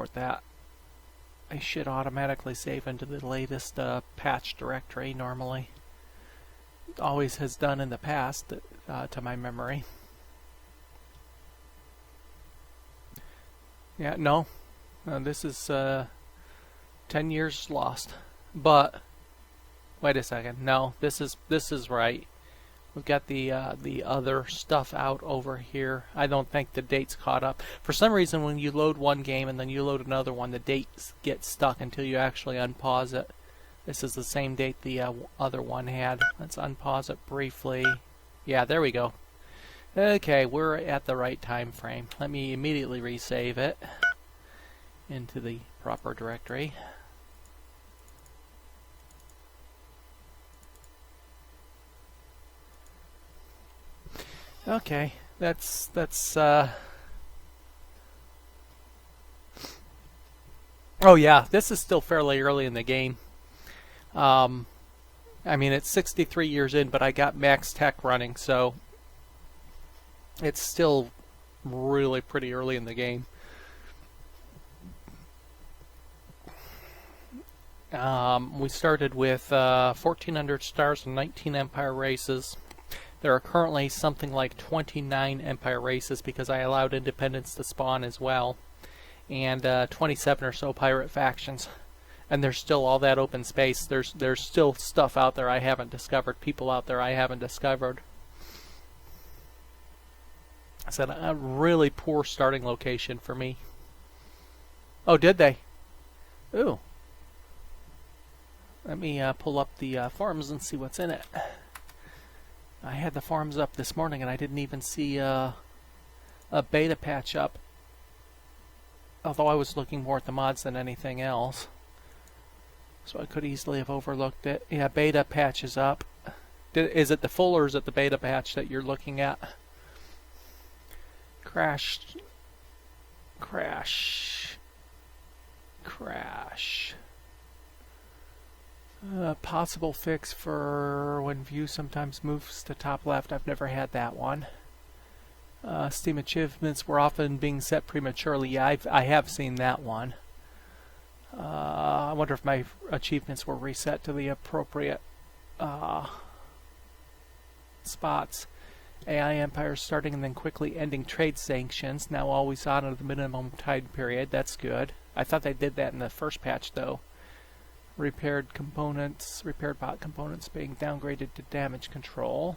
support that. I should automatically save into the latest patch directory normally. It always has done in the past, to my memory. Yeah, no. This is 10 years lost. But wait a second. No, this is right. We've got the other stuff out over here. I don't think the date's caught up. For some reason, when you load one game and then you load another one, the dates get stuck until you actually unpause it. This is the same date the other one had. Let's unpause it briefly. Yeah, there we go. Okay, we're at the right time frame. Let me immediately resave it into the proper directory. Okay, that's oh yeah, this is still fairly early in the game. I mean, it's 63 years in, but I got Max Tech running, so it's still really pretty early in the game. We started with 1,400 stars and 19 Empire races. There are currently something like 29 Empire races because I allowed independents to spawn as well, and 27 or so pirate factions. And there's still all that open space. There's still stuff out there I haven't discovered, people out there I haven't discovered. I said a really poor starting location for me. Oh, did they? Ooh. Let me pull up the forums and see what's in it. I had the forums up this morning and I didn't even see a beta patch up. Although I was looking more at the mods than anything else. So I could easily have overlooked it. Yeah, beta patch is up. Is it the full or is it the beta patch that you're looking at? Crash. Possible fix for when view sometimes moves to top left. I've never had that one. Steam achievements were often being set prematurely. Yeah, I have seen that one. I wonder if my achievements were reset to the appropriate spots. AI empires starting and then quickly ending trade sanctions. Now always on at the minimum time period. That's good. I thought they did that in the first patch though. Repaired bot components being downgraded to damage control.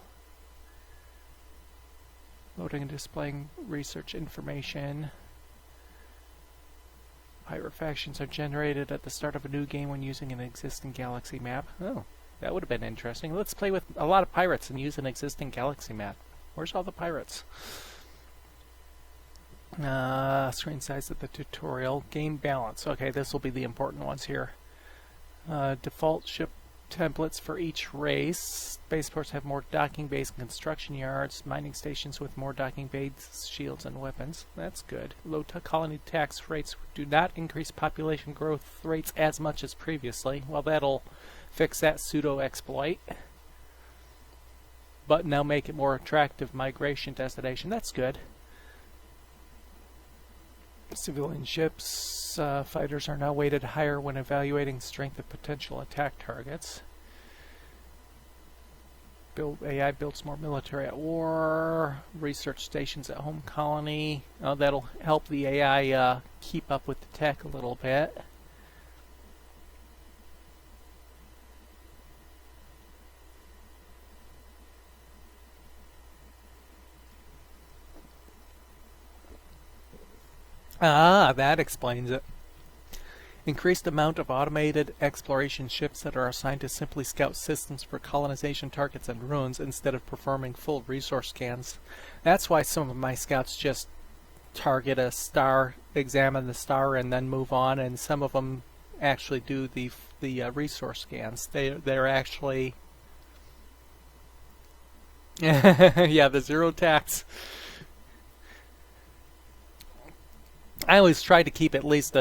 Loading and displaying research information. Pirate factions are generated at the start of a new game when using an existing galaxy map. Oh, that would have been interesting. Let's play with a lot of pirates and use an existing galaxy map. Where's all the pirates? Screen size of the tutorial. Game balance. Okay, this will be the important ones here. Default ship templates for each race. Spaceports have more docking bays and construction yards. Mining stations with more docking bays, shields, and weapons. That's good. Low colony tax rates do not increase population growth rates as much as previously. Well, that'll fix that pseudo exploit. But now make it more attractive migration destination. That's good. Civilian ships, fighters are now weighted higher when evaluating strength of potential attack targets. AI builds more military at war. Research stations at home colony. Oh, that'll help the AI keep up with the tech a little bit. Ah, that explains it. Increased amount of automated exploration ships that are assigned to simply scout systems for colonization targets and ruins instead of performing full resource scans. That's why some of my scouts just target a star, examine the star, and then move on, and some of them actually do the resource scans. They're actually yeah, the zero tax. I always tried to keep at least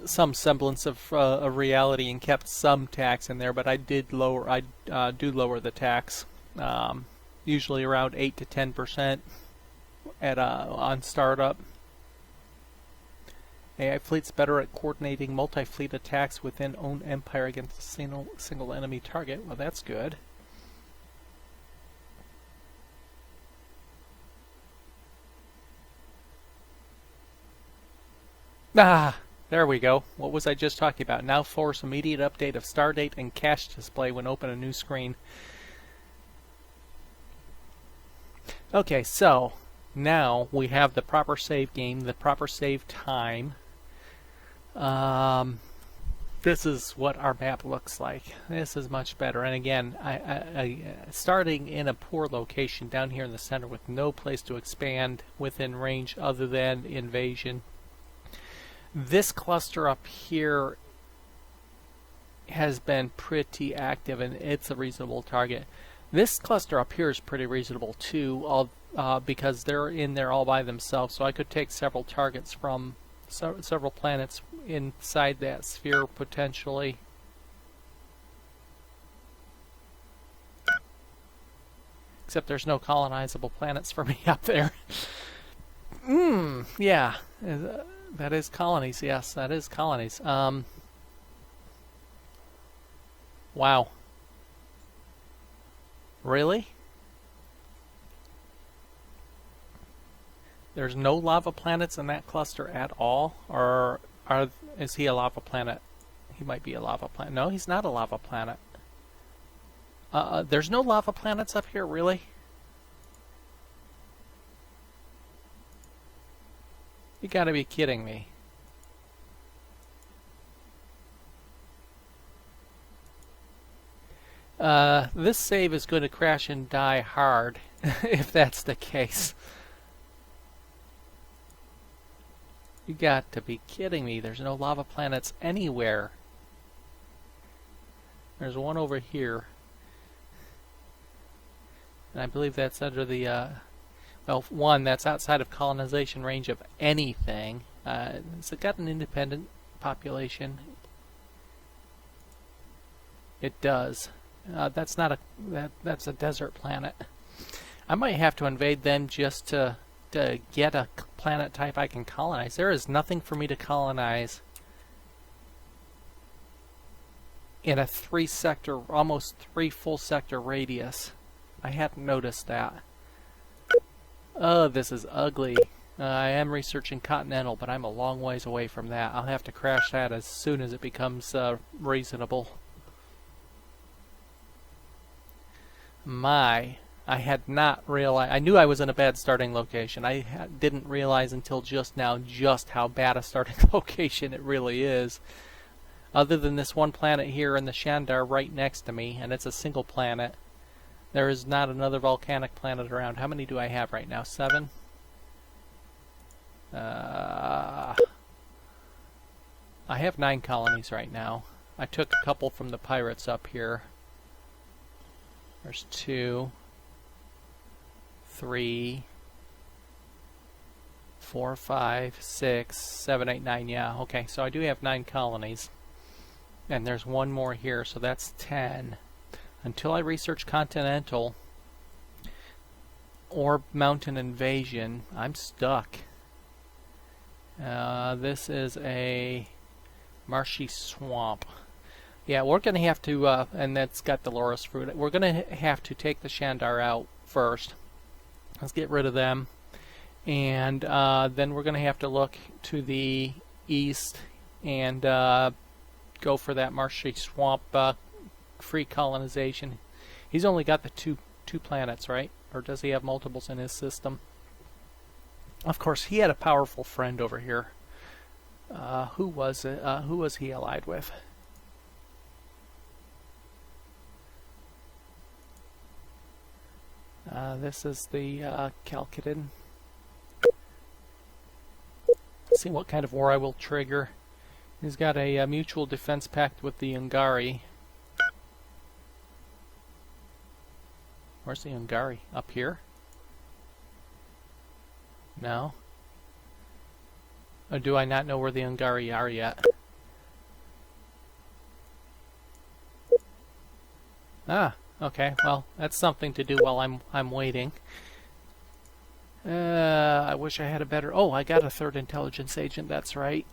some semblance of a reality and kept some tax in there, but I do lower the tax, usually around 8 to 10% on startup, AI fleet's better at coordinating multi-fleet attacks within own empire against a single enemy target. Well, that's good. Ah, there we go. What was I just talking about? Now force immediate update of stardate and cache display when open a new screen. Okay, so now we have the proper save game, the proper save time. This is what our map looks like. This is much better. And again, starting in a poor location down here in the center with no place to expand within range other than invasion. This cluster up here has been pretty active, and it's a reasonable target. This cluster up here is pretty reasonable too, because they're in there all by themselves, so I could take several targets from several planets inside that sphere potentially. Except there's no colonizable planets for me up there. Yeah. That is colonies, yes, that is colonies. Wow. Really? There's no lava planets in that cluster at all? Or is he a lava planet? He might be a lava planet. No, he's not a lava planet. There's no lava planets up here, really? You gotta be kidding me. This save is going to crash and die hard, if that's the case. You got to be kidding me. There's no lava planets anywhere. There's one over here. And I believe that's under the... well, one, that's outside of colonization range of anything. It's got an independent population. It does. That's not a... that's a desert planet. I might have to invade them just to get a planet type I can colonize. There is nothing for me to colonize in a 3-sector, almost 3 full sector radius. I hadn't noticed that. Oh, this is ugly. I am researching Continental, but I'm a long ways away from that. I'll have to crash that as soon as it becomes reasonable. I had not realized. I knew I was in a bad starting location. I didn't realize until just now just how bad a starting location it really is. Other than this one planet here in the Shandar right next to me, and it's a single planet, there is not another volcanic planet around. How many do I have right now? 7? I have 9 colonies right now. I took a couple from the pirates up here. There's 2, 3, 4, 5, 6, 7, 8, 9. Yeah, okay, so I do have 9 colonies. And there's one more here, so that's 10. Until I research Continental or Mountain Invasion, I'm stuck. This is a marshy swamp. Yeah, we're going to have to, and that's got Dolores fruit. We're going to have to take the Shandar out first. Let's get rid of them. And then we're going to have to look to the east and go for that marshy swamp free colonization. He's only got the two planets, right? Or does he have multiples in his system? Of course, he had a powerful friend over here. Who was it? Who was he allied with? This is the Calcadon. Let's see what kind of war I will trigger. He's got a mutual defense pact with the Ungari. Where's the Ungari? Up here? No. Or do I not know where the Ungari are yet? Ah, okay. Well, that's something to do while I'm waiting. I wish I had a better... Oh, I got a 3rd intelligence agent, that's right.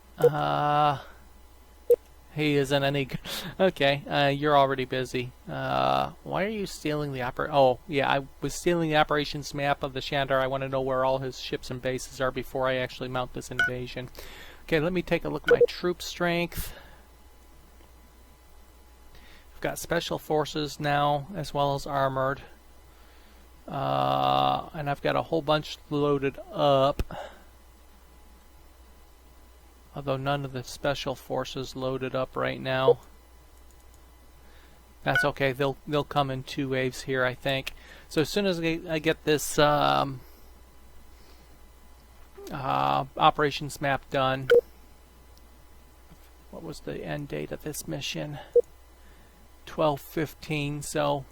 He isn't any good. Okay, you're already busy. Why are you stealing the Oh, yeah, I was stealing the operations map of the Shandar. I want to know where all his ships and bases are before I actually mount this invasion. Okay, let me take a look at my troop strength. I've got special forces now, as well as armored. And I've got a whole bunch loaded up. Although none of the special forces loaded up right now. That's okay. They'll come in 2 waves here, I think. So as soon as I get this operations map done. What was the end date of this mission? 12/15. So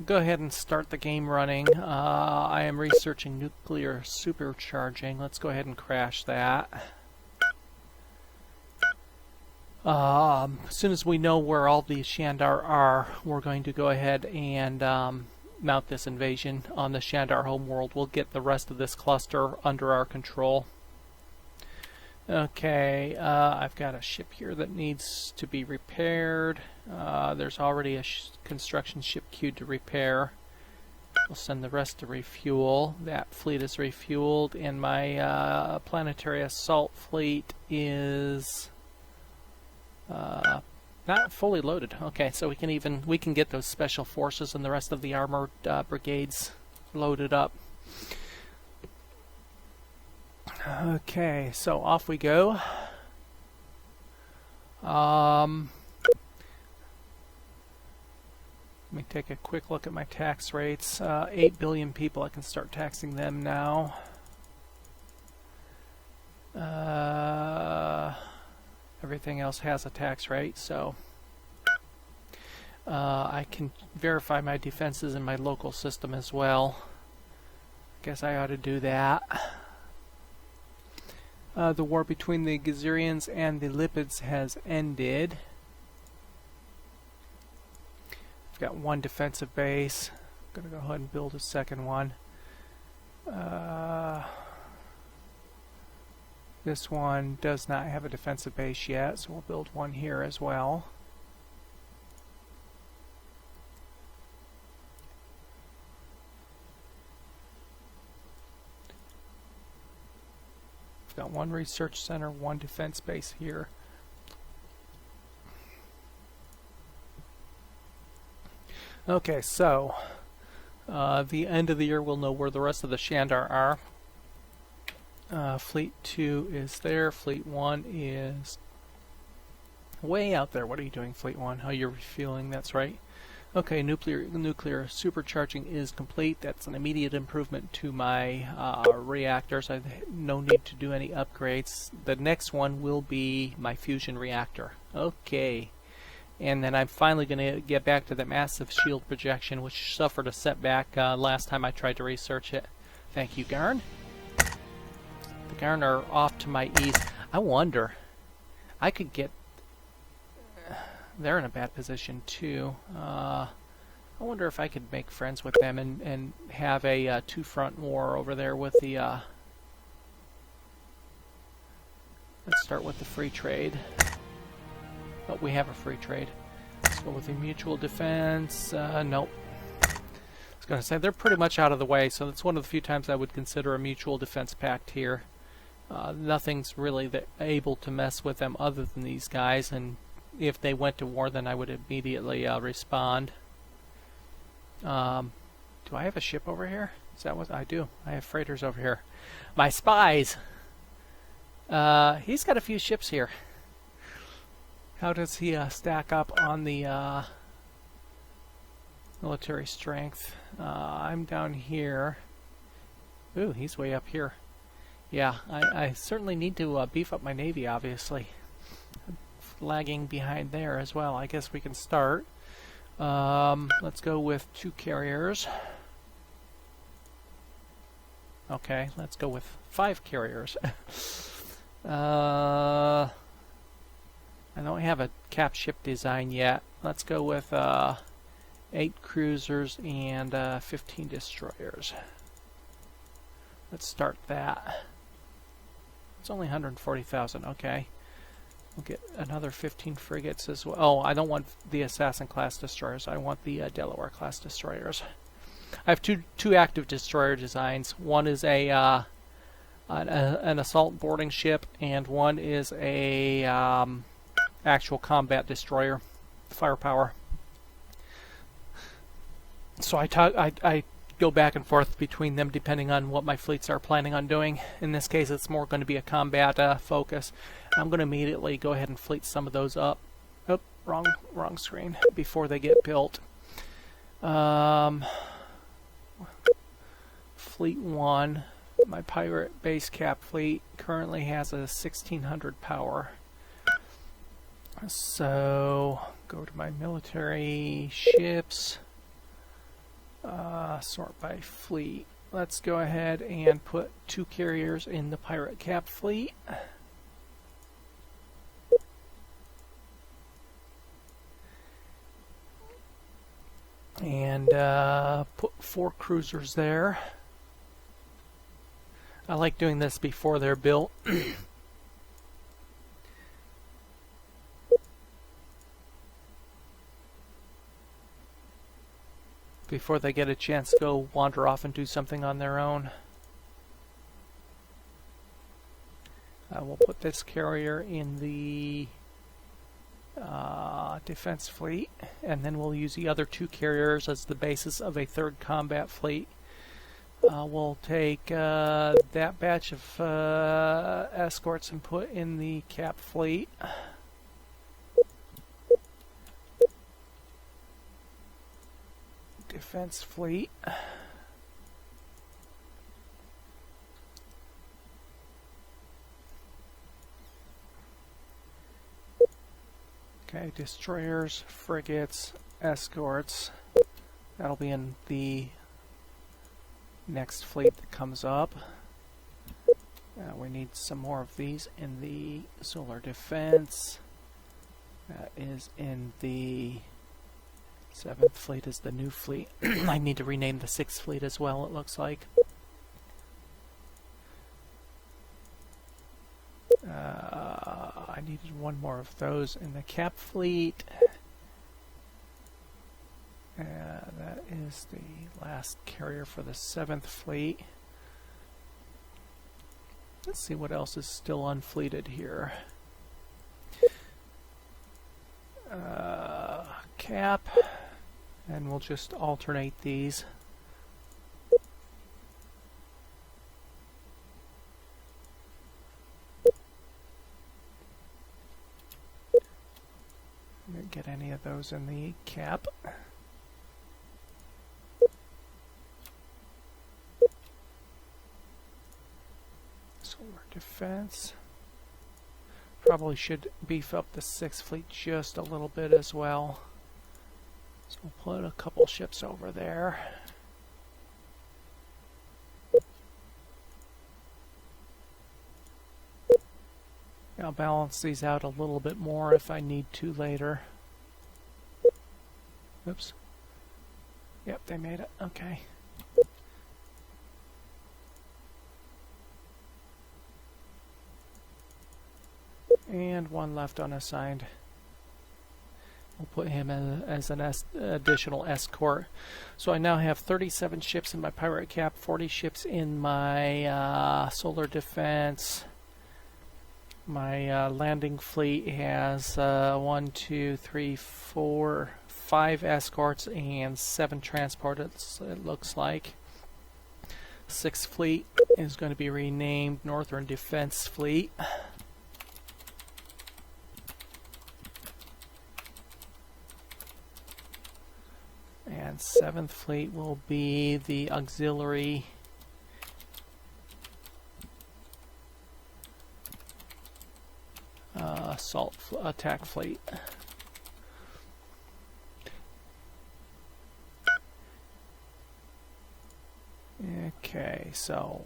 go ahead and start the game running. I am researching nuclear supercharging. Let's go ahead and crash that. As soon as we know where all the Shandar are, we're going to go ahead and mount this invasion on the Shandar homeworld. We'll get the rest of this cluster under our control. Okay, I've got a ship here that needs to be repaired. There's already a construction ship queued to repair. We'll send the rest to refuel. That fleet is refueled, and my planetary assault fleet is not fully loaded. Okay, so we can get those special forces and the rest of the armored brigades loaded up. Okay, so off we go. Let me take a quick look at my tax rates. 8 billion people, I can start taxing them now. Everything else has a tax rate, so I can verify my defenses in my local system as well. Guess I ought to do that. The war between the Gazarians and the Lipids has ended. I've got 1 defensive base. I'm going to go ahead and build a second one. This one does not have a defensive base yet, so we'll build one here as well. We've got 1 research center, 1 defense base here. Okay, so the end of the year we'll know where the rest of the Shandar are. Fleet 2 is there. Fleet 1 is way out there. What are you doing, Fleet 1? Oh, you're refueling, that's right. Okay, nuclear supercharging is complete. That's an immediate improvement to my reactors. I have no need to do any upgrades. The next one will be my fusion reactor. Okay. And then I'm finally going to get back to the massive shield projection, which suffered a setback last time I tried to research it. Thank you, Garn. The Garn are off to my east. I wonder, I could get... They're in a bad position too. I wonder if I could make friends with them and have a two-front war over there with the... Let's start with the free trade. Oh, we have a free trade. Let's go with the mutual defense. Nope. I was going to say, they're pretty much out of the way, so that's one of the few times I would consider a mutual defense pact here. Nothing's really able to mess with them other than these guys, and if they went to war, then I would immediately respond. Do I have a ship over here? Is that what I do? I have freighters over here. My spies! He's got a few ships here. How does he stack up on the military strength? I'm down here. Ooh, he's way up here. Yeah, I certainly need to beef up my navy, obviously. Lagging behind there as well. I guess we can start. Let's go with 2 carriers. Okay, let's go with 5 carriers. I don't have a cap ship design yet. Let's go with 8 cruisers and 15 destroyers. Let's start that. It's only 140,000. Okay. We'll get another 15 frigates as well. Oh, I don't want the Assassin class destroyers. I want the Delaware class destroyers. I have two active destroyer designs. One is an assault boarding ship, and one is a actual combat destroyer, firepower. So I go back and forth between them depending on what my fleets are planning on doing. In this case, it's more going to be a combat focus. I'm going to immediately go ahead and fleet some of those up. Oh, wrong screen. Before they get built. Fleet 1, my pirate base cap fleet, currently has a 1600 power. So, go to my military ships. Sort by fleet. Let's go ahead and put 2 carriers in the pirate cap fleet. And put 4 cruisers there. I like doing this before they're built. Before they get a chance to go wander off and do something on their own. We'll put this carrier in the defense fleet, and then we'll use the other 2 carriers as the basis of a 3rd combat fleet. We'll take that batch of escorts and put in the cap fleet. Defense fleet. Okay, destroyers, frigates, escorts. That'll be in the next fleet that comes up. We need some more of these in the solar defense. That is in the 7th fleet is the new fleet. I need to rename the 6th fleet as well, it looks like. I needed 1 more of those in the cap fleet. That is the last carrier for the 7th fleet. Let's see what else is still unfleeted here. Cap, and we'll just alternate these. Didn't get any of those in the cap. Solar defense. Probably should beef up the 6th fleet just a little bit as well. So we'll put a couple ships over there. I'll balance these out a little bit more if I need to later. Oops. Yep, they made it. Okay. And 1 left unassigned. We'll put him as an additional escort. So I now have 37 ships in my pirate cap, 40 ships in my solar defense. My landing fleet has 1, 2, 3, 4, 5 escorts and 7 transports, it looks like. 6th fleet is going to be renamed Northern Defense Fleet. And 7th fleet will be the auxiliary assault attack fleet. Okay, so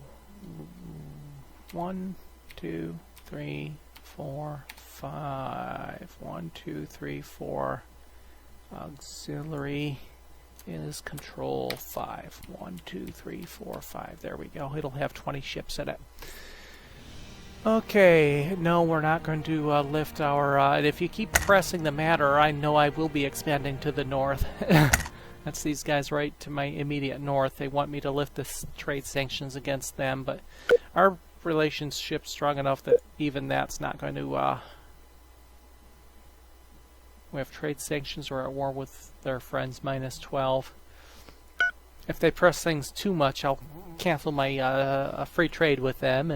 1, 2, 3, 4, 5. 1, 2, 3, 4. Auxiliary is control 5. 1, 2, 3, 4, 5. There we go. It'll have 20 ships in it. Okay, no, we're not going to lift our... and if you keep pressing the matter, I know I will be expanding to the north. That's these guys right to my immediate north. They want me to lift the trade sanctions against them, but our relationship's strong enough that even that's not going to... we have trade sanctions. We're at war with their friends, -12. If they press things too much, I'll cancel my free trade with them.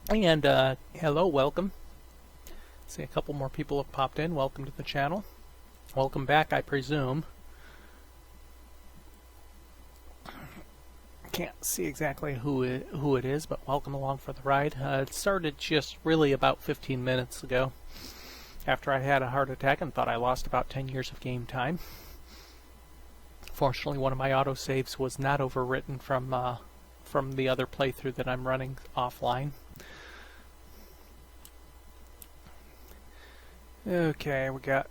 And hello, welcome. See, a couple more people have popped in. Welcome to the channel. Welcome back, I presume. Can't see exactly who it is, but welcome along for the ride. It started just really about 15 minutes ago, after I had a heart attack and thought I lost about 10 years of game time. Fortunately, one of my autosaves was not overwritten from the other playthrough that I'm running offline. Okay, we got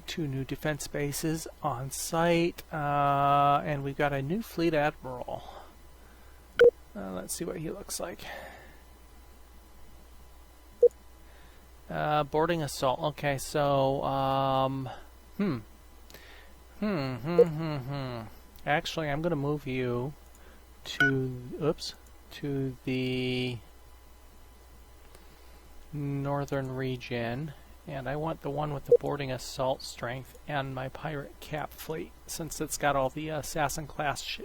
2 new defense bases on site, and we've got a new fleet admiral. Let's see what he looks like. Boarding assault. Okay, so actually, I'm going to move you to the northern region. And I want the one with the boarding assault strength and my pirate cap fleet, since it's got all the assassin class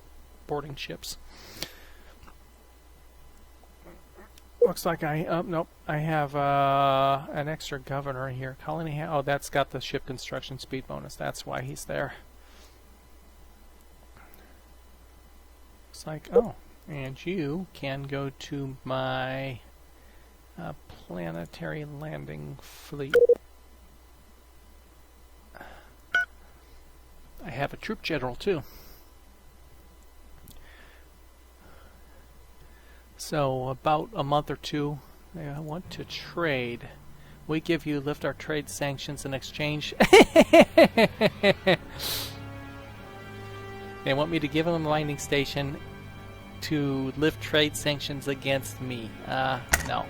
boarding ships. Looks like nope, I have an extra governor here. Colony, oh, that's got the ship construction speed bonus. That's why he's there. Looks like, oh, and you can go to my planetary landing fleet. I have a troop general too. So about a month or two, I want to trade. We give you lift our trade sanctions in exchange. They want me to give them a mining station to lift trade sanctions against me. No.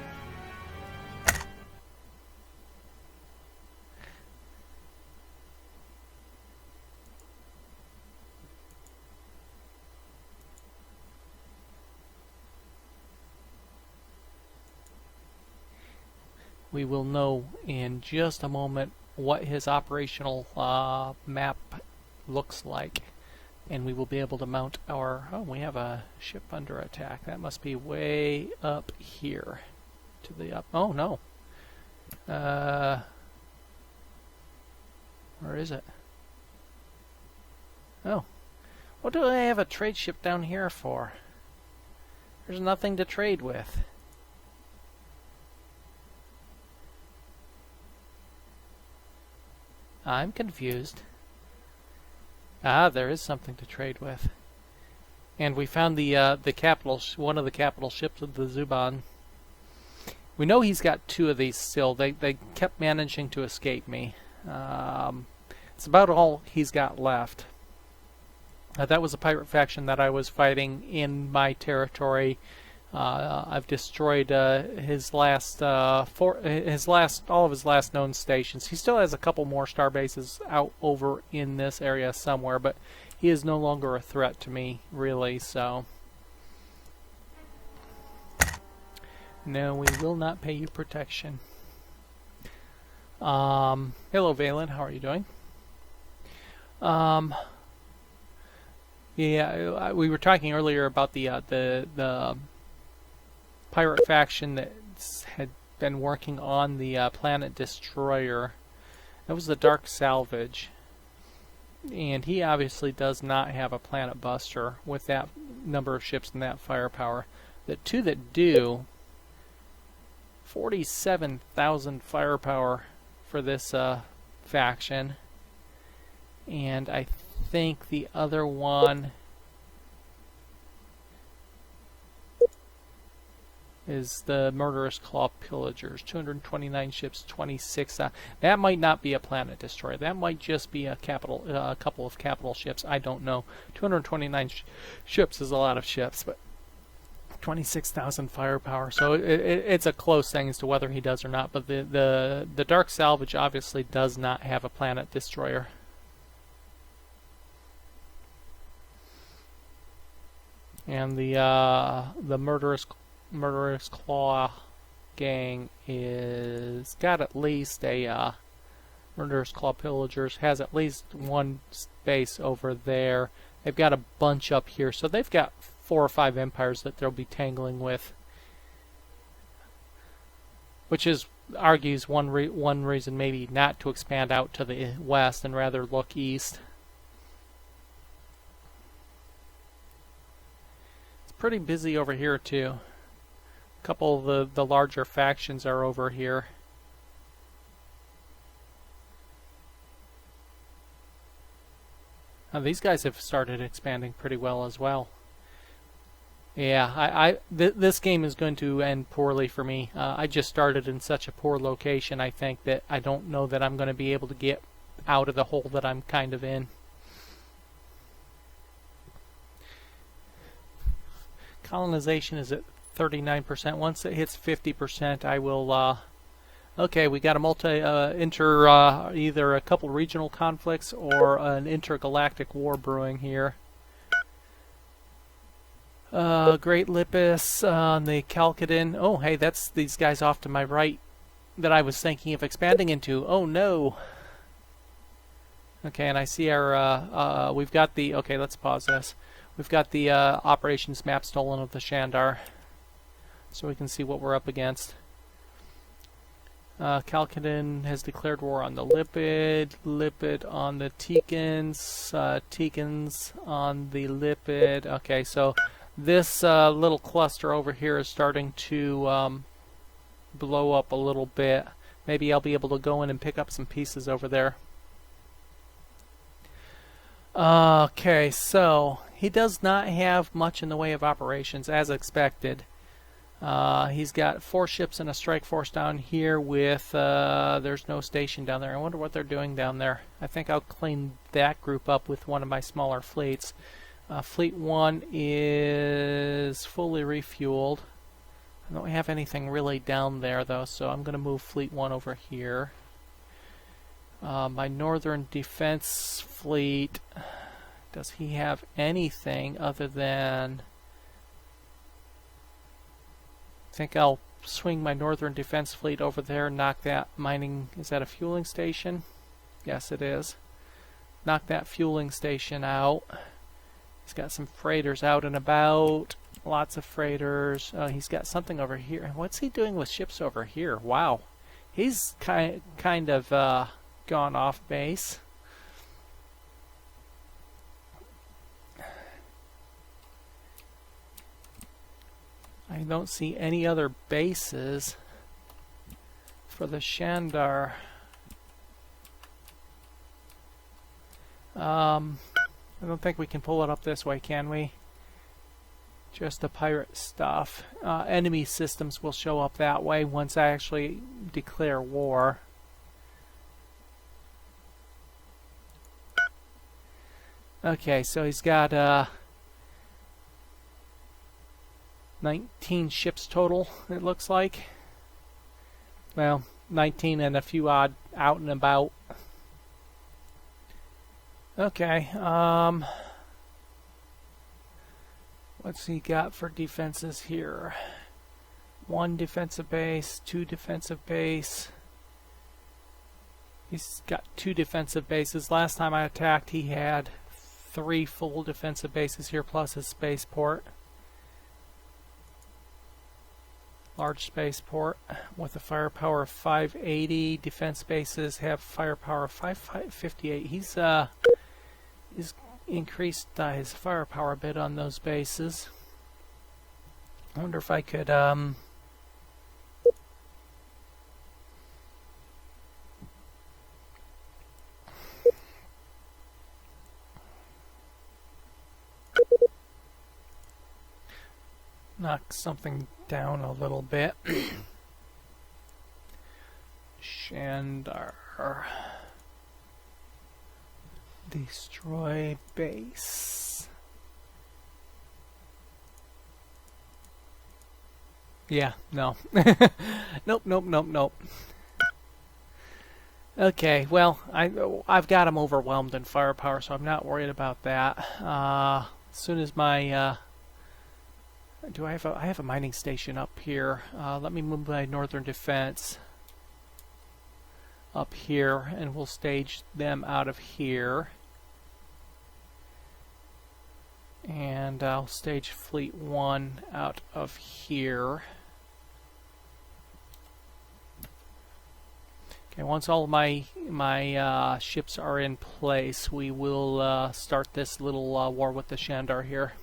We will know in just a moment what his operational map looks like, and we will be able to mount our... oh, we have a ship under attack. That must be way up here to the up... oh no, where is it? Oh, what do I have a trade ship down here for? There's nothing to trade with. I'm confused. Ah, there is something to trade with. And we found the capital, one of the capital ships of the Zuban. We know he's got 2 of these still. They kept managing to escape me. It's about all he's got left. That was a pirate faction that I was fighting in my territory. I've destroyed all of his last known stations. He still has a couple more star bases out over in this area somewhere, but he is no longer a threat to me, really. So, no, we will not pay you protection. Hello, Valen. How are you doing? Yeah, we were talking earlier about the pirate faction that had been working on the Planet Destroyer. That was the Dark Salvage, and he obviously does not have a Planet Buster with that number of ships and that firepower. The 2 that do, 47,000 firepower for this faction, and I think the other one is the Murderous Claw Pillagers. 229 ships, 26. That might not be a Planet Destroyer. That might just be a couple of capital ships. I don't know. 229 ships is a lot of ships, but 26,000 firepower, so it's a close thing as to whether he does or not. But the Dark Salvage obviously does not have a planet destroyer. And the murderous claw gang is got at least a murderous claw pillagers has at least one base over there. They've got a bunch up here, so they've got 4 or 5 empires that they'll be tangling with, which is argues one reason maybe not to expand out to the west and rather look east. It's pretty busy over here too. A couple of the larger factions are over here. Now these guys have started expanding pretty well as well. Yeah, this game is going to end poorly for me. I just started in such a poor location, I think, that I don't know that I'm going to be able to get out of the hole that I'm kind of in. Colonization is at 39%. Once it hits 50%, I will... okay, we got a either a couple regional conflicts or an intergalactic war brewing here. Great Lipus on the Kalkadin. Oh, hey, that's these guys off to my right that I was thinking of expanding into. Oh, no. Okay, and I see our, we've got the, okay, let's pause this. We've got the operations map stolen of the Shandar, so we can see what we're up against. Kalkadin has declared war on the Lipid, Lipid on the Tikans, Tikans on the Lipid. Okay, so this little cluster over here is starting to blow up a little bit. Maybe I'll be able to go in and pick up some pieces over there. Okay, so he does not have much in the way of operations, as expected. He's got 4 ships and a strike force down here with, there's no station down there. I wonder what they're doing down there. I think I'll clean that group up with one of my smaller fleets. Fleet 1 is fully refueled. I don't have anything really down there though, so I'm going to move Fleet 1 over here. My Northern Defense Fleet, does he have anything other than... I think I'll swing my Northern Defense Fleet over there, knock that mining... Is that a fueling station? Yes, it is. Knock that fueling station out. He's got some freighters out and about. Lots of freighters. He's got something over here. What's he doing with ships over here? Wow. He's kind of gone off base. I don't see any other bases for the Shandar. I don't think we can pull it up this way, can we? Just the pirate stuff. Enemy systems will show up that way once I actually declare war. Okay, so he's got 19 ships total, it looks like. Well, 19 and a few odd out and about. Okay, what's he got for defenses here? 1 defensive base, 2 defensive base. He's got 2 defensive bases. Last time I attacked, he had 3 full defensive bases here, plus his spaceport. Large spaceport with a firepower of 580. Defense bases have firepower of 558. He's increased his firepower a bit on those bases. I wonder if I could knock something down a little bit. Shandar. Destroy base. Yeah, no. Nope, nope, nope, nope. Okay, well, I've got them overwhelmed in firepower, so I'm not worried about that. As soon as my I have a mining station up here. Let me move my northern defense up here, and we'll stage them out of here. And I'll stage Fleet 1 out of here. Okay, once all my ships are in place, we will start this little war with the Shandar here.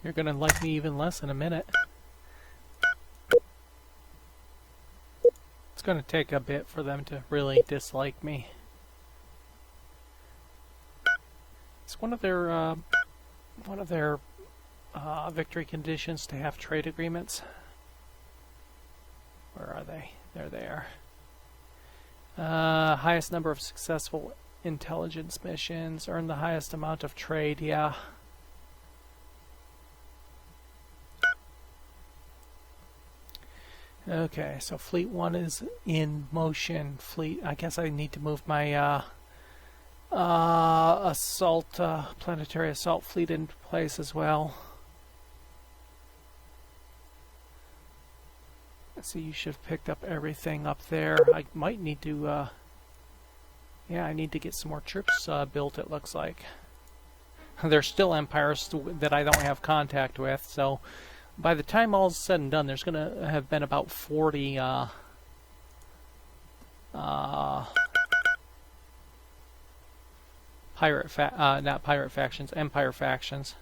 You're gonna like me even less in a minute. It's gonna take a bit for them to really dislike me. It's one of their victory conditions to have trade agreements. Where are they? There they are. Highest number of successful intelligence missions. Earn the highest amount of trade. Yeah. Okay, so Fleet 1 is in motion. I guess I need to move my planetary assault fleet into place as well. Let's see, you should have picked up everything up there. I might need to, yeah, I need to get some more troops built, it looks like. There's still empires that I don't have contact with, so by the time all's said and done, there's going to have been about 40 not pirate factions, empire factions.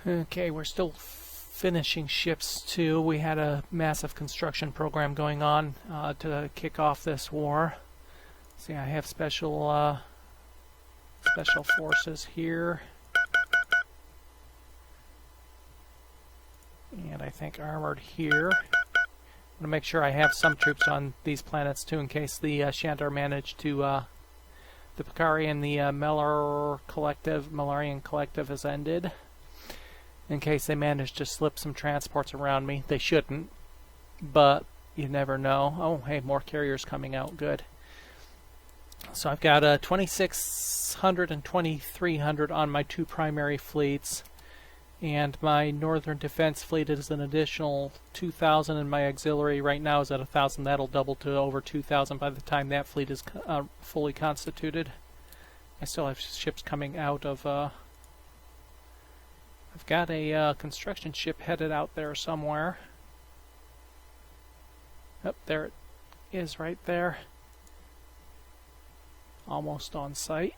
Okay, we're still finishing ships too. We had a massive construction program going on to kick off this war. See, I have special forces here, and I think armored here. I'm gonna make sure I have some troops on these planets too, in case the Shandar manage to the Pakari and the Malarian collective has ended. In case they manage to slip some transports around me. They shouldn't, but you never know. Oh, hey, more carriers coming out. Good. So I've got 2,600 and 2,300 on my two primary fleets, and my northern defense fleet is an additional 2,000, and my auxiliary right now is at 1,000. That'll double to over 2,000 by the time that fleet is fully constituted. I still have ships coming out of... I've got a construction ship headed out there somewhere. Yep, there it is right there. Almost on site.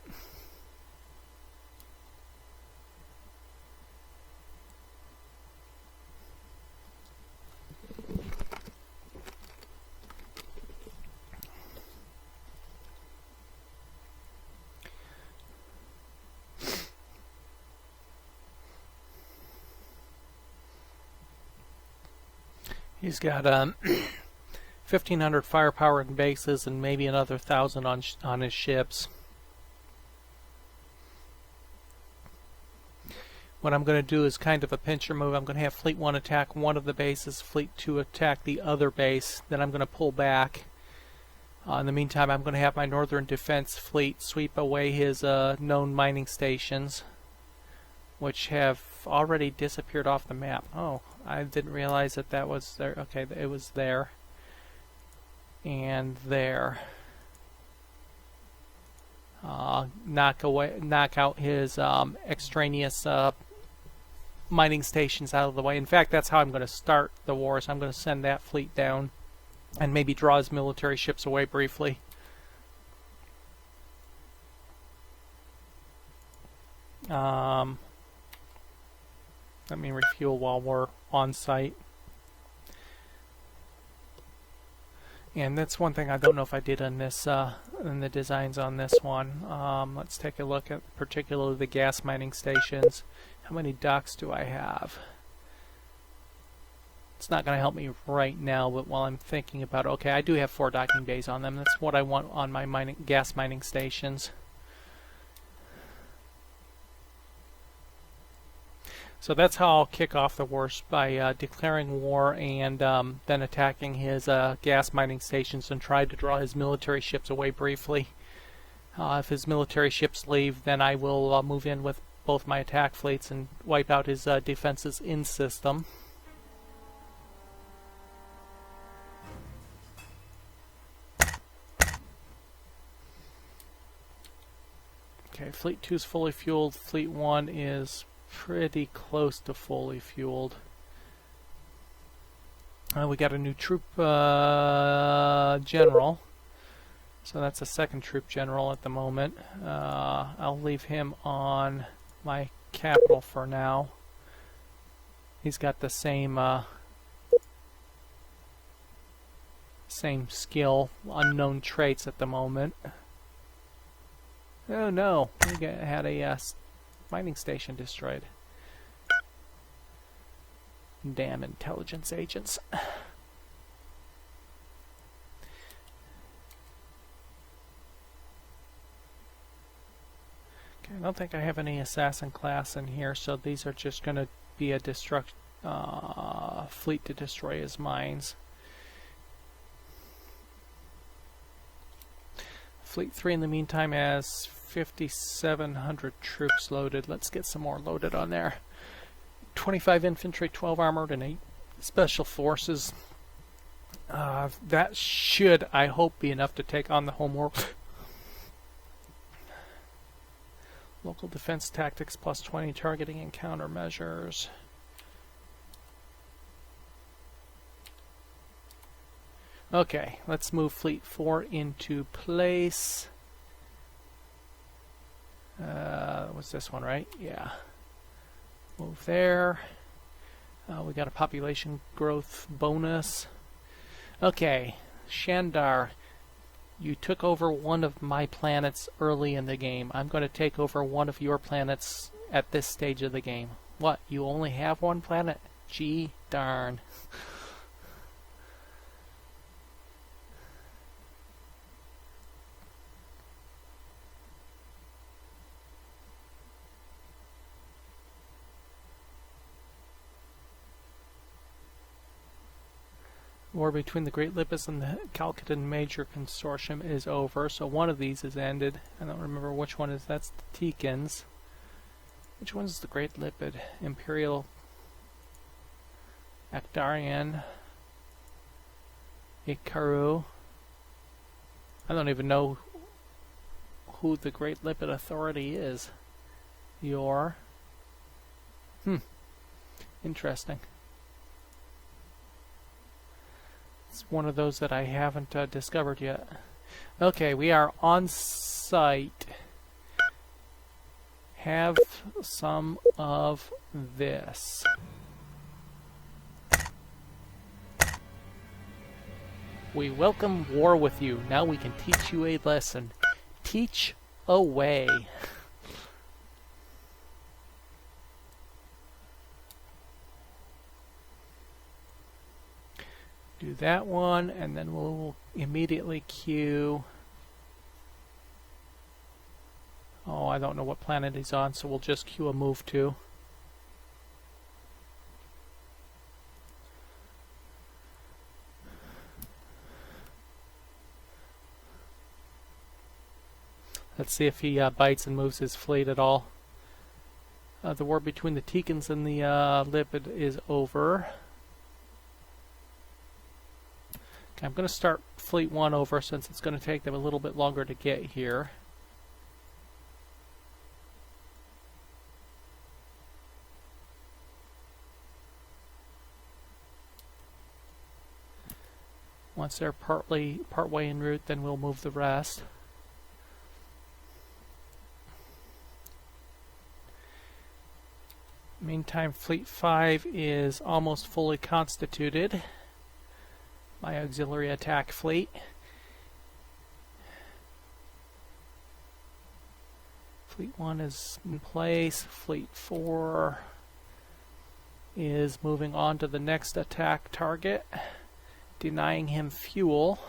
He's got 1,500 firepower and bases, and maybe another 1,000 on his ships. What I'm going to do is kind of a pincher move. I'm going to have Fleet 1 attack one of the bases, Fleet 2 attack the other base. Then I'm going to pull back. In the meantime, I'm going to have my Northern Defense Fleet sweep away his known mining stations, which have already disappeared off the map. Oh, I didn't realize that was there. Okay, it was there. And there. Knock out his extraneous mining stations out of the way. In fact, that's how I'm going to start the wars. I'm going to send that fleet down and maybe draw his military ships away briefly. Let me refuel while we're on site. And that's one thing I don't know if I did on this, in the designs on this one. Let's take a look at particularly the gas mining stations. How many docks do I have? It's not going to help me right now, but while I'm thinking about it, okay, I do have 4 docking bays on them. That's what I want on my gas mining stations. So that's how I'll kick off the war, by declaring war and then attacking his gas mining stations and try to draw his military ships away briefly. If his military ships leave, then I will move in with both my attack fleets and wipe out his defenses in system. Okay, Fleet 2 is fully fueled. Fleet 1 is pretty close to fully fueled. We got a new troop general, so that's a second troop general at the moment. I'll leave him on my capital for now. He's got the same same skill, unknown traits at the moment. Oh no, we had a mining station destroyed. Damn intelligence agents. Okay, I don't think I have any assassin class in here, so these are just going to be a fleet to destroy his mines. Fleet 3 in the meantime has 5,700 troops loaded. Let's get some more loaded on there. 25 infantry, 12 armored, and 8 special forces. That should, I hope, be enough to take on the home war. Local defense tactics plus 20 targeting and countermeasures. Okay, let's move Fleet 4 into place. What's this one, right? Yeah. Move there. We got a population growth bonus. Okay, Shandar, you took over one of my planets early in the game. I'm going to take over one of your planets at this stage of the game. What? You only have one planet? Gee darn. War between the Great Lipus and the Calcutta Major Consortium is over, so one of these is ended. I don't remember which one is. That's the Teekins. Which one is the Great Lipid? Imperial Akdarian Ikaru. I don't even know who the Great Lipid Authority is. Yor. Interesting. It's one of those that I haven't discovered yet. Okay, we are on site. Have some of this. We welcome war with you. Now we can teach you a lesson. Teach away. Do that one, and then we'll immediately queue. Oh, I don't know what planet he's on, so we'll just queue a move to. Let's see if he bites and moves his fleet at all. The war between the Teekins and the Lipid is over. Okay, I'm going to start Fleet 1 over since it's going to take them a little bit longer to get here. Once they're partway en route, then we'll move the rest. Meantime, Fleet 5 is almost fully constituted. my auxiliary attack fleet. Fleet 1 is in place. Fleet 4 is moving on to the next attack target, denying him fuel.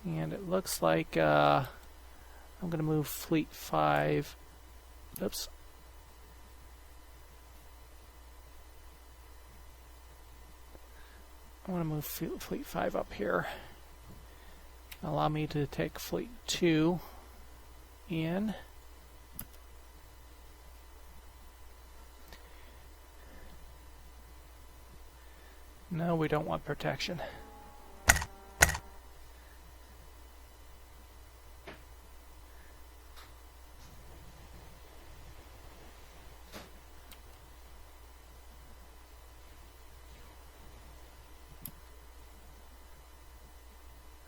And it looks like I'm going to move Fleet 5. Oops. I want to move Fleet 5 up here. Allow me to take Fleet 2 in. No, we don't want protection.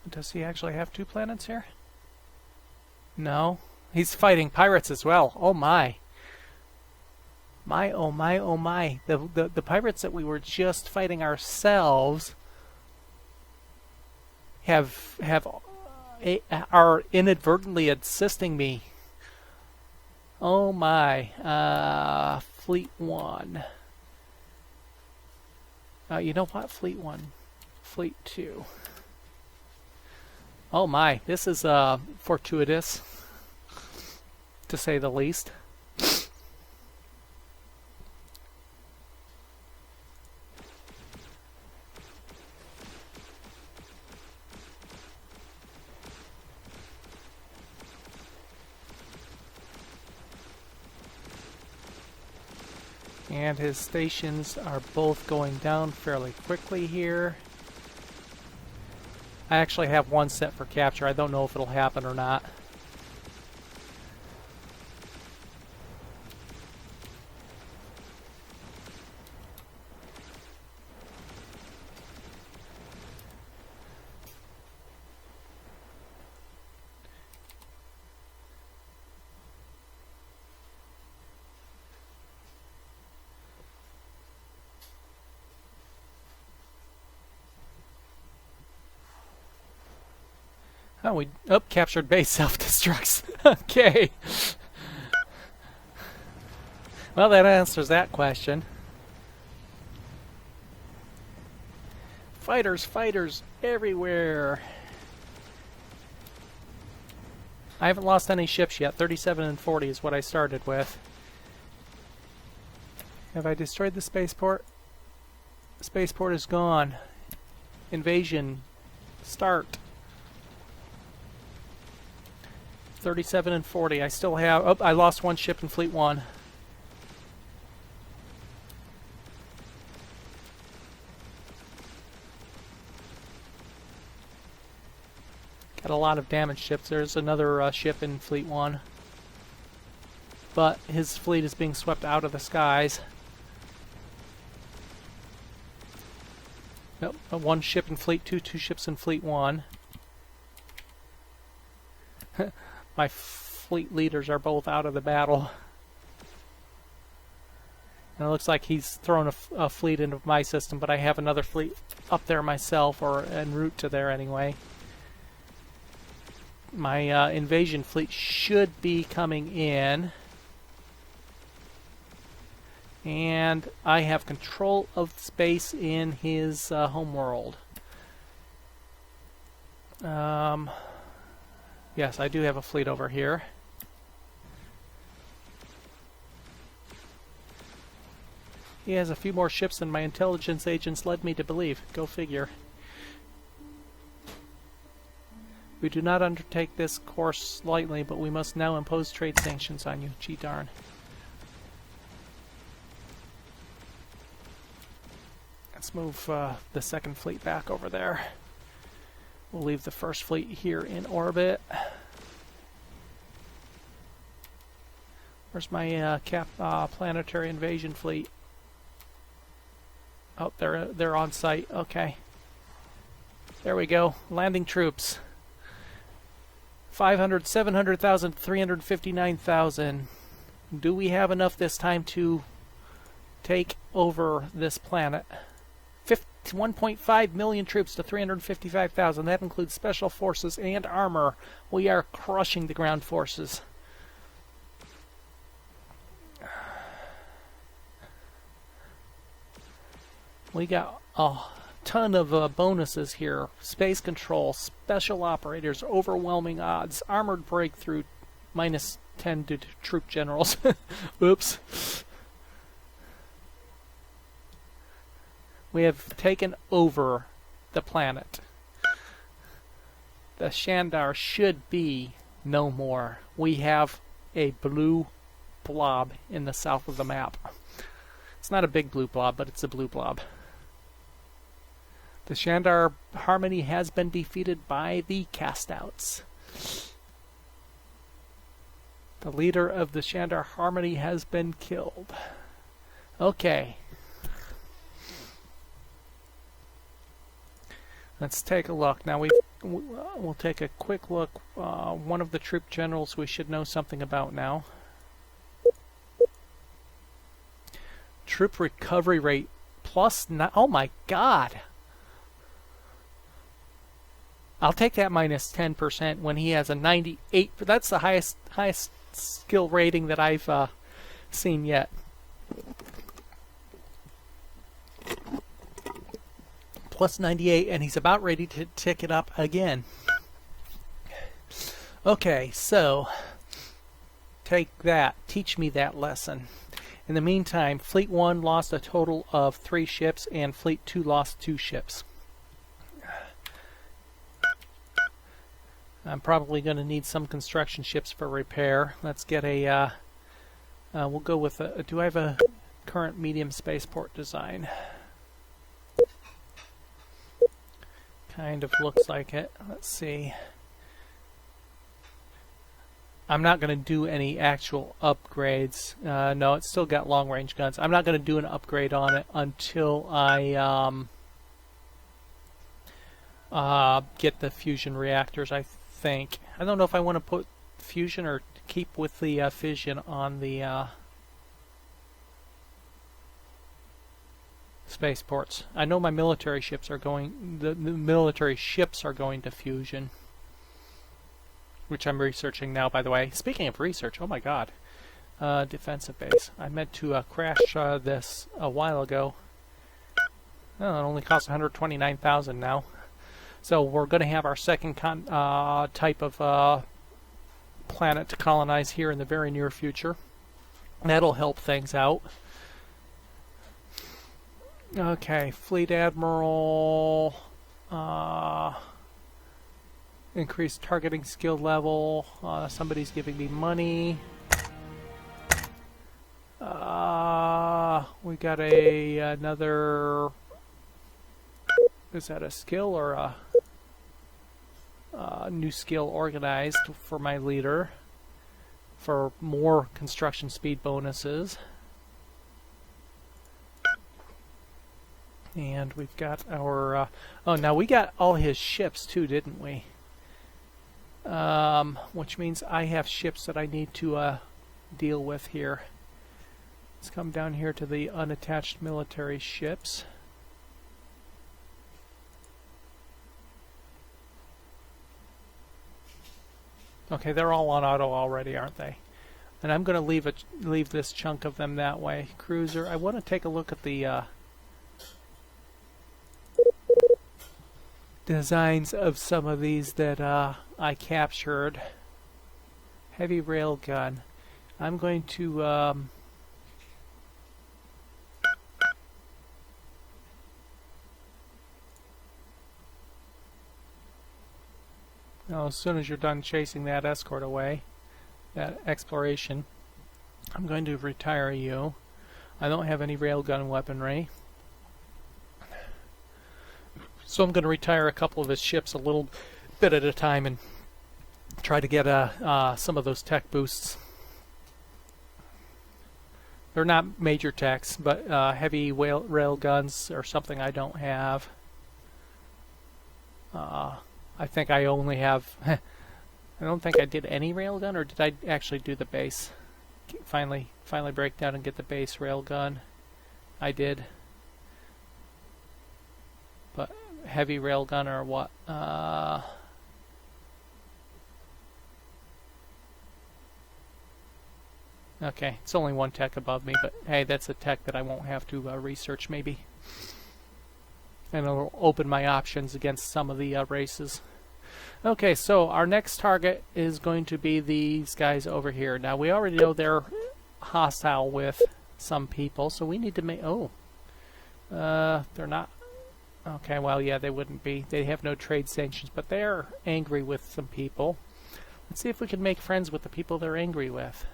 Does he actually have 2 planets here? No. He's fighting pirates as well. Oh my. My, oh my, oh my. The pirates that we were just fighting ourselves are inadvertently assisting me. Oh my. Fleet 1. You know what? Fleet 1. Fleet 2. Oh my, this is fortuitous, to say the least. And his stations are both going down fairly quickly here. I actually have one set for capture. I don't know if it'll happen or not. Oh, we captured base self-destructs. Okay. Well, that answers that question. Fighters, fighters everywhere. I haven't lost any ships yet. 37 and 40 is what I started with. Have I destroyed the spaceport? The spaceport is gone. Invasion. Start. 37 and 40. I still have... Oh, I lost one ship in Fleet 1. Got a lot of damaged ships. There's another ship in Fleet 1. But his fleet is being swept out of the skies. Nope, one ship in Fleet 2, 2 ships in Fleet 1. My fleet leaders are both out of the battle. And it looks like he's thrown a fleet into my system, but I have another fleet up there myself, or en route to there anyway. My invasion fleet should be coming in. And I have control of space in his home world. Yes, I do have a fleet over here. He has a few more ships than my intelligence agents led me to believe. Go figure. We do not undertake this course lightly, but we must now impose trade sanctions on you. Gee darn. Let's move the second fleet back over there. We'll leave the first fleet here in orbit. Where's my planetary invasion fleet? Oh, they're on site. Okay. There we go. Landing troops. 500, 700,000, 359,000. Do we have enough this time to take over this planet? 1.5 million troops to 355,000. That includes special forces and armor. We are crushing the ground forces. We got a ton of bonuses here. Space control, special operators, overwhelming odds, armored breakthrough, minus 10 to troop generals. Oops. We have taken over the planet. The Shandar should be no more. We have a blue blob in the south of the map. It's not a big blue blob, but it's a blue blob. The Shandar Harmony has been defeated by the Castouts. The leader of the Shandar Harmony has been killed. Okay. Let's take a look. Now we'll take a quick look. One of the troop generals we should know something about now. Troop recovery rate plus oh my god! I'll take that minus 10% when he has a 98. That's the highest skill rating that I've seen yet. Plus 98, and he's about ready to tick it up again. Okay, so take that. Teach me that lesson. In the meantime, Fleet 1 lost a total of 3 ships, and Fleet 2 lost 2 ships. I'm probably going to need some construction ships for repair. Let's get a... we'll go with a... Do I have a current medium spaceport design? Kind of looks like it. Let's see. I'm not going to do any actual upgrades. No, it's still got long-range guns. I'm not going to do an upgrade on it until I get the fusion reactors, I think. I don't know if I want to put fusion or keep with the fission on the spaceports. I know my military ships are going. The military ships are going to fusion, which I'm researching now. By the way, speaking of research, oh my God, defensive base. I meant to crash this a while ago. Oh, it only costs 129,000 now. So we're going to have our second type of planet to colonize here in the very near future. That'll help things out. Okay, Fleet Admiral, increased targeting skill level, somebody's giving me money. We got another, is that a skill or a new skill organized for my leader for more construction speed bonuses? And we've got our... oh, now we got all his ships too, didn't we? Which means I have ships that I need to deal with here. Let's come down here to the unattached military ships. Okay, they're all on auto already, aren't they? And I'm going to leave this chunk of them that way. Cruiser, I want to take a look at the... designs of some of these that I captured. Heavy railgun. I'm going to as soon as you're done chasing that escort away, that exploration, I'm going to retire you. I don't have any railgun weaponry. So I'm going to retire a couple of his ships a little bit at a time and try to get some of those tech boosts. They're not major techs, but heavy rail guns are something I don't have. I think I only have... I don't think I did any railgun, or did I actually do the base? Finally break down and get the base railgun. I did. heavy railgun or what? Okay, it's only one tech above me, but hey, that's a tech that I won't have to research maybe. And it'll open my options against some of the races. Okay, so our next target is going to be these guys over here. Now, we already know they're hostile with some people, so we need to make... Oh, they're not... Okay, well, yeah, they wouldn't be. They have no trade sanctions, but they're angry with some people. Let's see if we can make friends with the people they're angry with.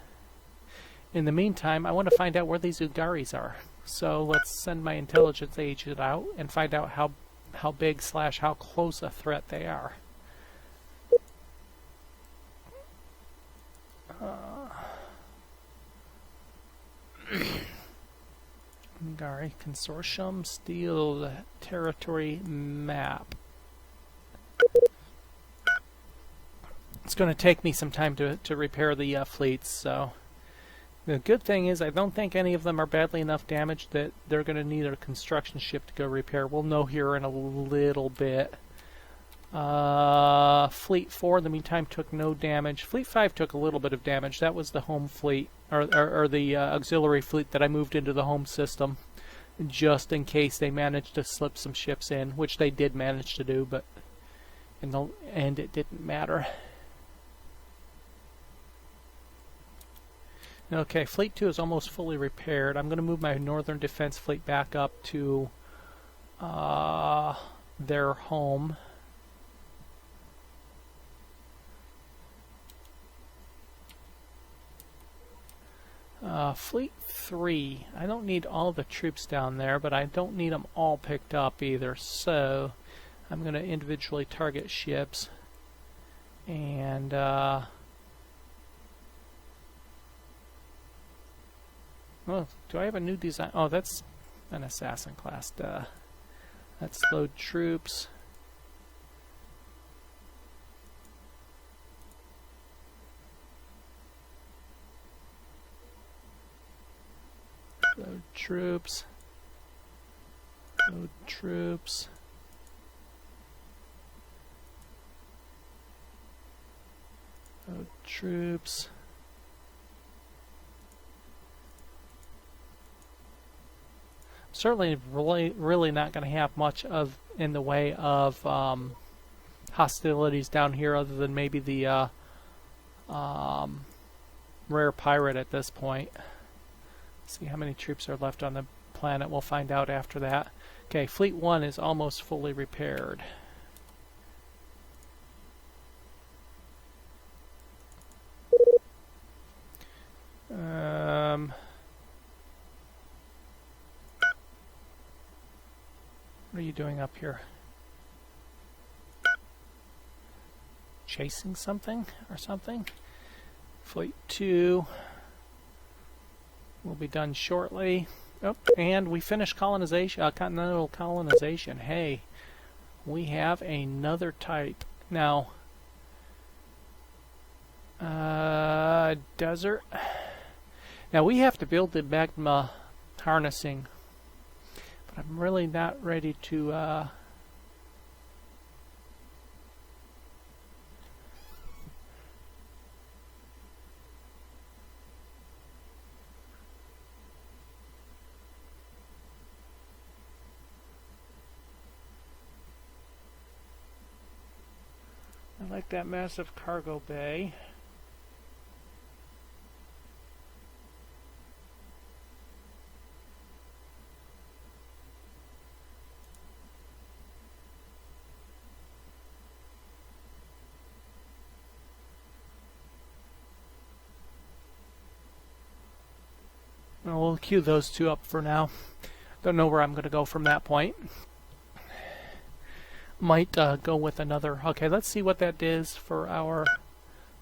In the meantime, I want to find out where these Ugaris are. So let's send my intelligence agent out and find out how big / how close a threat they are. Ungari Consortium Steel Territory Map. It's going to take me some time to repair the fleets, so the good thing is I don't think any of them are badly enough damaged that they're going to need a construction ship to go repair. We'll know here in a little bit. Fleet 4 in the meantime took no damage. Fleet 5 took a little bit of damage. That was the home fleet, or the auxiliary fleet that I moved into the home system just in case they managed to slip some ships in, which they did manage to do, but in the end it didn't matter. Okay, Fleet 2 is almost fully repaired. I'm going to move my Northern Defense Fleet back up to their home. Fleet 3, I don't need all the troops down there, but I don't need them all picked up either, so I'm going to individually target ships. And well, do I have a new design? Oh, that's an assassin class. Let's load troops. Load troops. Load troops. Load troops. Certainly really not going to have much of in the way of hostilities down here other than maybe the rare pirate at this point. See how many troops are left on the planet. We'll find out after that. Okay, Fleet 1 is almost fully repaired. What are you doing up here? Chasing something or something? Fleet 2 will be done shortly. Oh, and we finished colonization, continental colonization. Hey, we have another type. Now, desert. Now we have to build the magma harnessing, but I'm really not ready to I like that massive cargo bay. Well, we'll queue those two up for now. Don't know where I'm going to go from that point. Might go with another. Okay, let's see what that is for our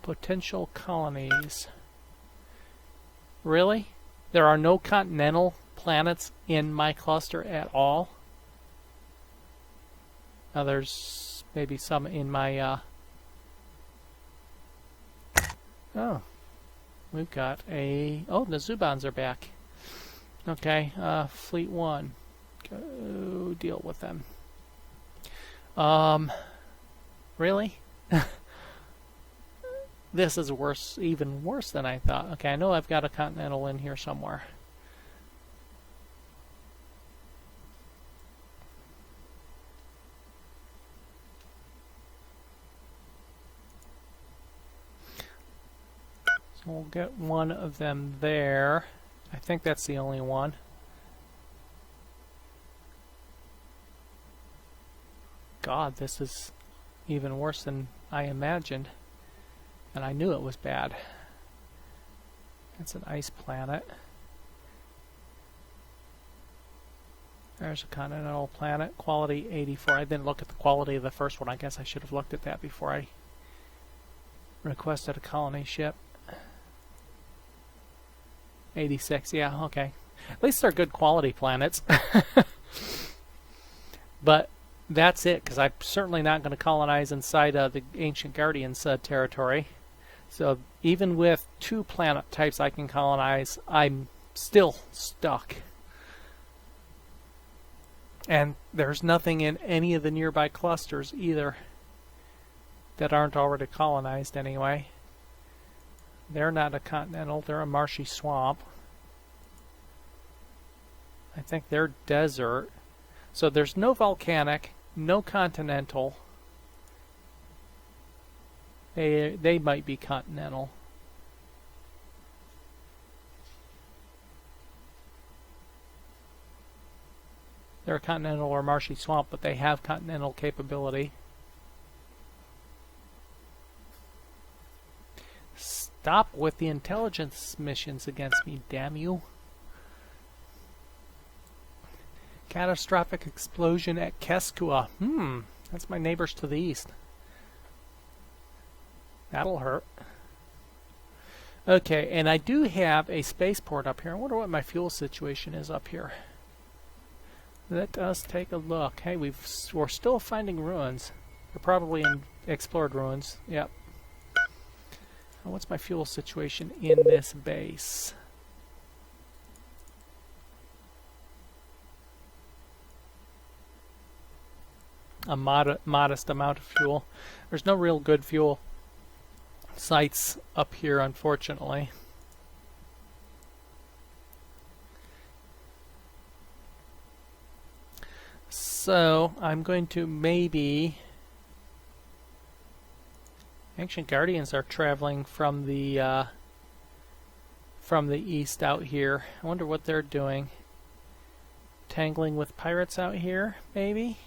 potential colonies. Really? There are no continental planets in my cluster at all? Now there's maybe some in my oh, we've got a... Oh, the Zubans are back. Okay, Fleet 1. Go deal with them. Really? This is worse, even worse than I thought. Okay, I know I've got a continental in here somewhere. So we'll get one of them there. I think that's the only one. God, this is even worse than I imagined. And I knew it was bad. That's an ice planet. There's a continental planet. Quality 84. I didn't look at the quality of the first one. I guess I should have looked at that before I requested a colony ship. 86. Yeah, okay. At least they're good quality planets. But that's it, because I'm certainly not going to colonize inside the Ancient Guardians territory. So even with 2 planet types I can colonize, I'm still stuck. And there's nothing in any of the nearby clusters either that aren't already colonized anyway. They're not a continental, they're a marshy swamp. I think they're desert. So there's no volcanic, no continental. They might be continental. They're a continental or marshy swamp, but they have continental capability. Stop with the intelligence missions against me, damn you. Catastrophic explosion at Keskua. That's my neighbors to the east. That'll hurt. Okay, and I do have a spaceport up here. I wonder what my fuel situation is up here. Let us take a look. Hey, we're still finding ruins. They're probably in explored ruins. Yep. What's my fuel situation in this base? A modest amount of fuel. There's no real good fuel sites up here, unfortunately. So I'm going to maybe... Ancient Guardians are traveling from the east out here. I wonder what they're doing. Tangling with pirates out here, maybe?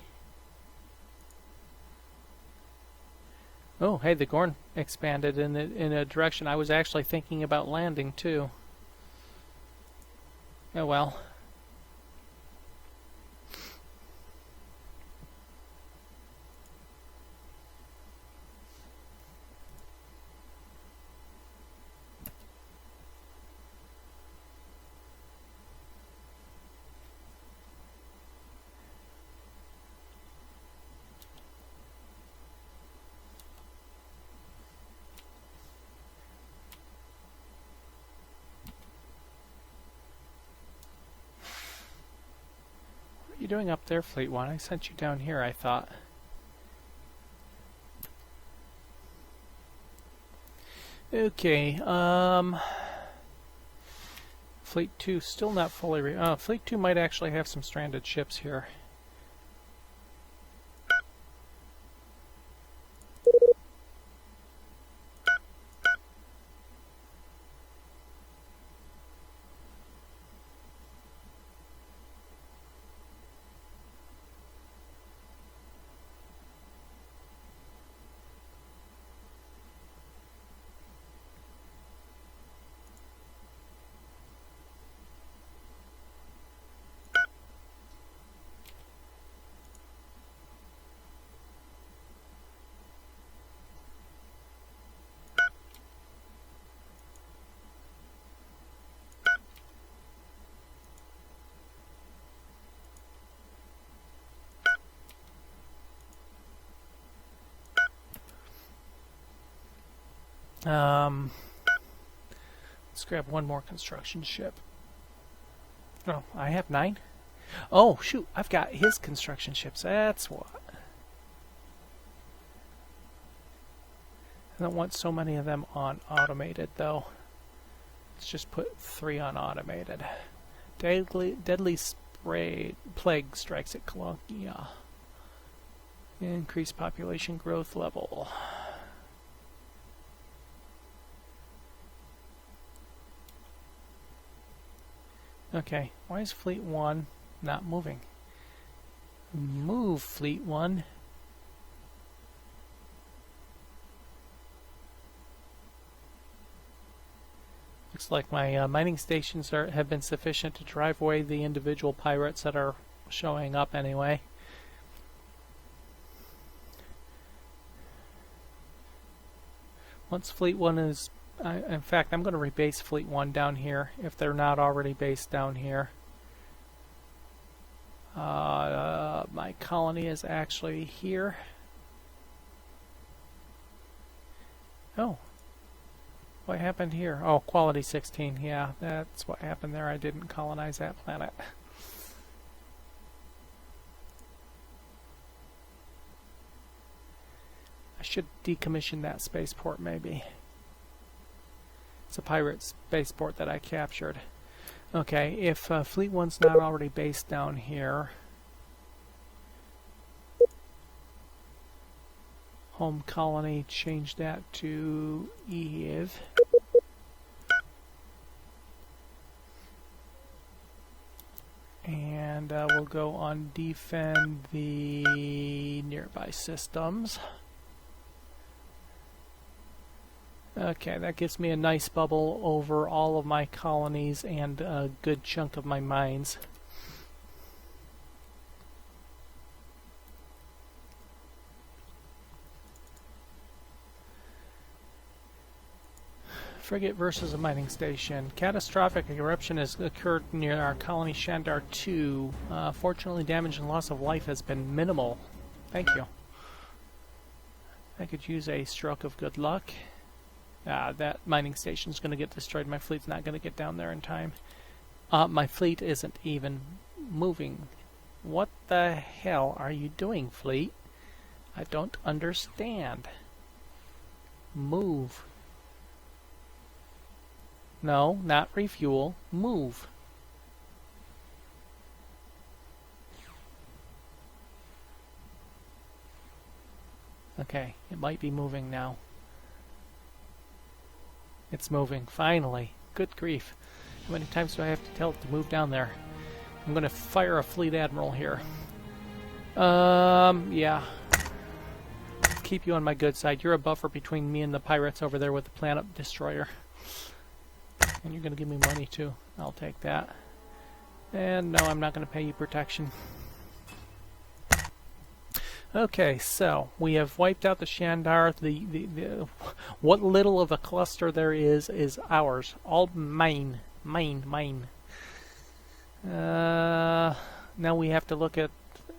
Oh, hey, the Gorn expanded in a direction I was actually thinking about landing too. Oh well. What are you doing up there, Fleet One? I sent you down here, I thought. Okay, Fleet 2 still not fully Fleet 2 might actually have some stranded ships here. Let's grab one more construction ship. Oh, I have 9? Oh, shoot, I've got his construction ships. That's what. I don't want so many of them on automated though. Let's just put 3 on automated. Deadly spray plague strikes at Colonia. Increase population growth level. Okay, why is Fleet 1 not moving? Move, Fleet 1. Looks like my mining stations have been sufficient to drive away the individual pirates that are showing up anyway. Once Fleet 1 is... in fact, I'm going to rebase Fleet 1 down here, if they're not already based down here. My colony is actually here. Oh. What happened here? Oh, quality 16. Yeah, that's what happened there. I didn't colonize that planet. I should decommission that spaceport maybe. It's a pirate spaceport that I captured. Okay, if Fleet 1's not already based down here, home colony, change that to Eve. And we'll go on defend the nearby systems. Okay, that gives me a nice bubble over all of my colonies and a good chunk of my mines. Frigate versus a mining station. Catastrophic eruption has occurred near our colony Shandar 2. Fortunately, damage and loss of life has been minimal. Thank you. I could use a stroke of good luck. That mining station's going to get destroyed. My fleet's not going to get down there in time. My fleet isn't even moving. What the hell are you doing, fleet? I don't understand. Move. No, not refuel. Move. Okay, it might be moving now. It's moving, finally. Good grief. How many times do I have to tell it to move down there? I'm going to fire a fleet admiral here. Yeah. Keep you on my good side. You're a buffer between me and the pirates over there with the planet destroyer. And you're going to give me money too. I'll take that. And no, I'm not going to pay you protection. Okay, so we have wiped out the Shandar. What little of a cluster there is ours. All mine. Mine. Now we have to look at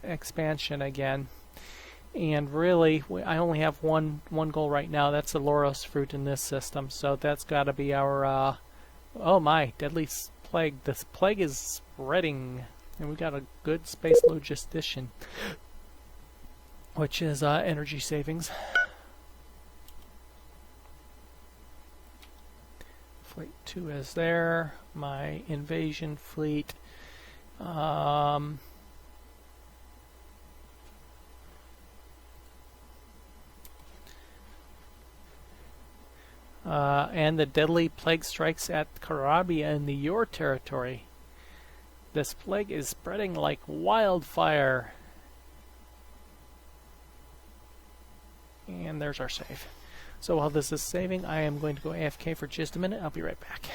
expansion again. And really, I only have one goal right now. That's the Loros fruit in this system. So that's got to be our... oh my, deadly plague. This plague is spreading. And we got a good space logistician, which is energy savings. Fleet 2 is there. My invasion fleet. And the deadly plague strikes at Carabia in the Yor territory. This plague is spreading like wildfire. And there's our save. So while this is saving, I am going to go AFK for just a minute. I'll be right back.